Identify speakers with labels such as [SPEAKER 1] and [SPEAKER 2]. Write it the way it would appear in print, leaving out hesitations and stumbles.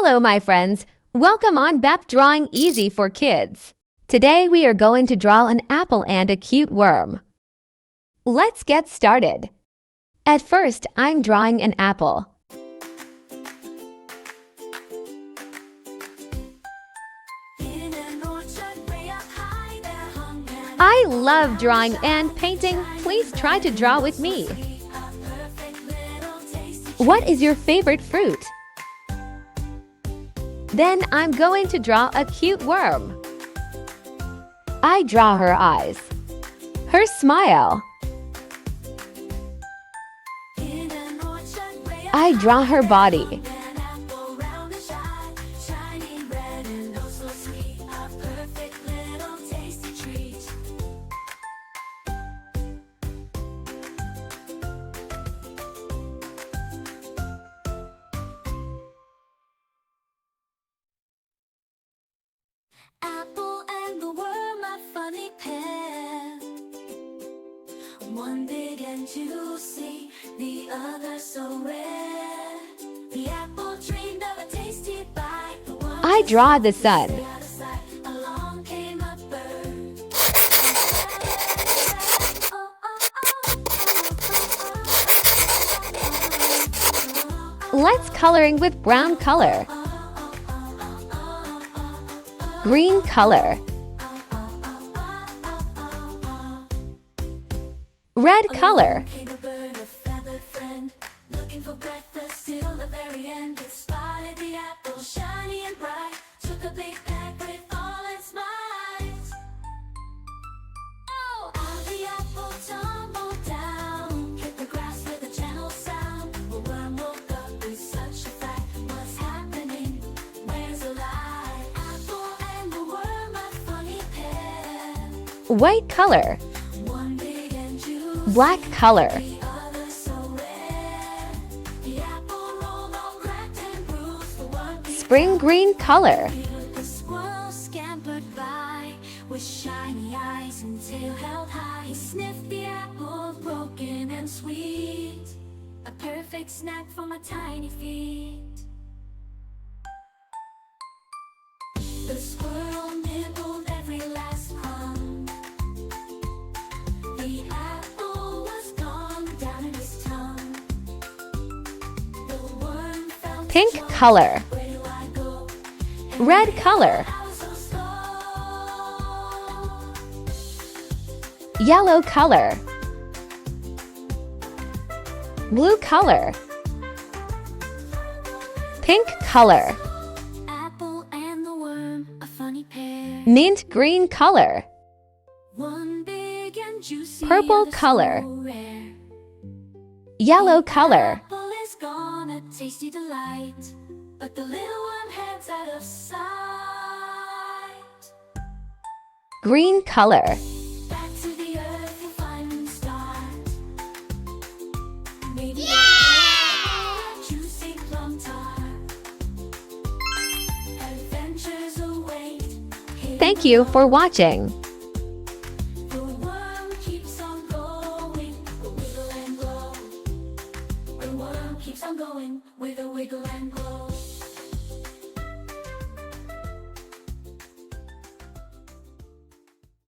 [SPEAKER 1] Hello, my friends. Welcome on BEP Drawing Easy for Kids. Today we are going to draw an apple and a cute worm. Let's get started. At first, I'm drawing an apple. I love drawing and painting. Please try to draw with me. What is your favorite fruit? Then I'm going to draw a cute worm. I draw her eyes, her smile. I draw her body.
[SPEAKER 2] Apple and the worm, a funny pair. One big and juicy, the other so rare. The apple dreamed of a tasty bite. The worm
[SPEAKER 1] I draw the sun.
[SPEAKER 2] Along came a bird.
[SPEAKER 1] Let's coloring with brown color. Green color. Red color.
[SPEAKER 2] Looking for breakfast till the very end. It spotted the apple shiny and bright. Took a big peck with all its might. Oh, out the apple tumbled down. Hit the grass with a gentle sound. The worm woke up with such a fright. What's happening? Where's the light? Apple and the worm, a funny pair.
[SPEAKER 1] White color.
[SPEAKER 2] One big and juicy.
[SPEAKER 1] Black color.
[SPEAKER 2] The other so rare. The apple rolled all cracked and bruised. The one
[SPEAKER 1] Spring green color.
[SPEAKER 2] the squirrel scampered by with shiny eyes and tail held high. He sniffed the apple, broken and sweet, a perfect snack for my tiny feet. The squirrel nibbled every last crumb. The apple was gone down in his tongue. The worm felt
[SPEAKER 1] Pink
[SPEAKER 2] joy.
[SPEAKER 1] color.
[SPEAKER 2] Where do I go?
[SPEAKER 1] Red color.
[SPEAKER 2] I was so slow.
[SPEAKER 1] Yellow color. Blue color. Pink color.
[SPEAKER 2] Apple and the worm, a funny pair.
[SPEAKER 1] Mint green color.
[SPEAKER 2] One big and juicy,
[SPEAKER 1] Purple
[SPEAKER 2] other so
[SPEAKER 1] color.
[SPEAKER 2] rare.
[SPEAKER 1] Yellow color.
[SPEAKER 2] Apple is gone, a tasty delight, but the little one heads out of sight.
[SPEAKER 1] Green color.
[SPEAKER 2] Back to the earth you'll find and start. Maybe a juicy plum tart. Adventures await.
[SPEAKER 1] Thank you for watching.
[SPEAKER 2] The worm keeps on going, a wiggle and glow. The worm keeps on going with a wiggle and glow.